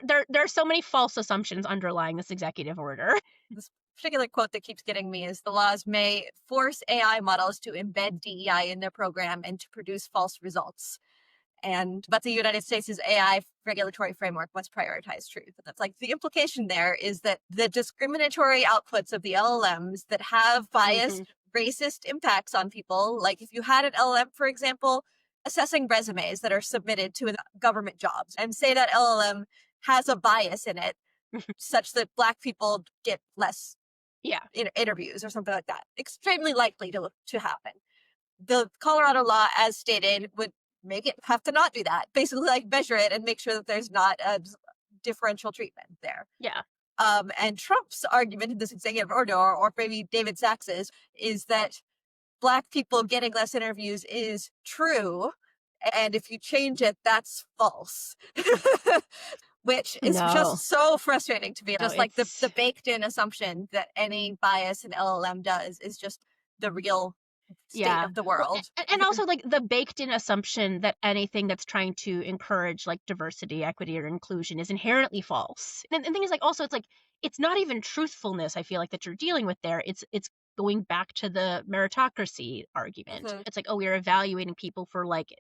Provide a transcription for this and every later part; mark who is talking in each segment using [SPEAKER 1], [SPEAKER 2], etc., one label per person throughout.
[SPEAKER 1] there are so many false assumptions underlying this executive order.
[SPEAKER 2] This particular quote that keeps getting me is the laws may force AI models to embed DEI in their program and to produce false results. But the United States' AI regulatory framework must prioritize truth. And that's like the implication there is that the discriminatory outputs of the LLMs that have biased, racist impacts on people, like if you had an LLM, for example, assessing resumes that are submitted to government jobs, and say that LLM has a bias in it such that Black people get less
[SPEAKER 1] Yeah.
[SPEAKER 2] interviews or something like that, extremely likely to happen. The Colorado law, as stated, would make it have to not do that. Basically, like measure it and make sure that there's not a differential treatment there.
[SPEAKER 1] Yeah.
[SPEAKER 2] And Trump's argument in this executive order, or maybe David Sax's, is that Black people getting less interviews is true, and if you change it, that's false. Which is
[SPEAKER 1] No.
[SPEAKER 2] just so frustrating to me.
[SPEAKER 1] No,
[SPEAKER 2] Just like the baked-in assumption that any bias an LLM does is just the real state of the
[SPEAKER 1] Well,
[SPEAKER 2] world.
[SPEAKER 1] and also like the baked in assumption that anything that's trying to encourage like diversity, equity, or inclusion is inherently false. And the thing is, like, also it's like it's not even truthfulness, I feel like, that you're dealing with there. It's going back to the meritocracy argument. It's like, oh, we're evaluating people for like,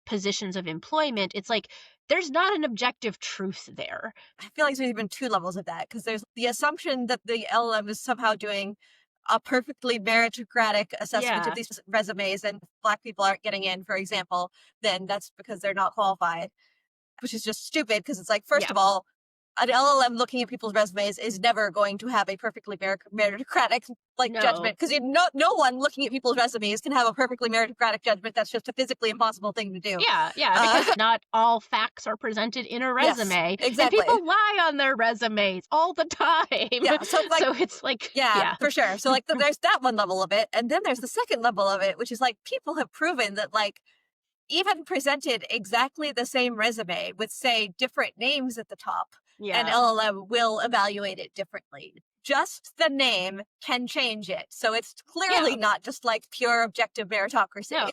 [SPEAKER 1] positions of employment. It's like there's not an objective truth there.
[SPEAKER 2] I feel like there's even two levels of that, because there's the assumption that the LLM is somehow doing a perfectly meritocratic assessment of these resumes, and Black people aren't getting in, for example, then that's because they're not qualified, which is just stupid, because it's like, first of all, an LLM looking at people's resumes is never going to have a perfectly meritocratic judgment, because no one looking at people's resumes can have a perfectly meritocratic judgment. That's just a physically impossible thing to do.
[SPEAKER 1] Yeah, because not all facts are presented in a resume.
[SPEAKER 2] Yes, exactly.
[SPEAKER 1] And people lie on their resumes all the time.
[SPEAKER 2] Yeah, so
[SPEAKER 1] it's like,
[SPEAKER 2] for sure. So like there's that one level of it, and then there's the second level of it, which is like people have proven that like even presented exactly the same resume with, say, different names at the top, an LLM will evaluate it differently. Just the name can change it. So it's clearly not just like pure objective meritocracy.
[SPEAKER 1] No.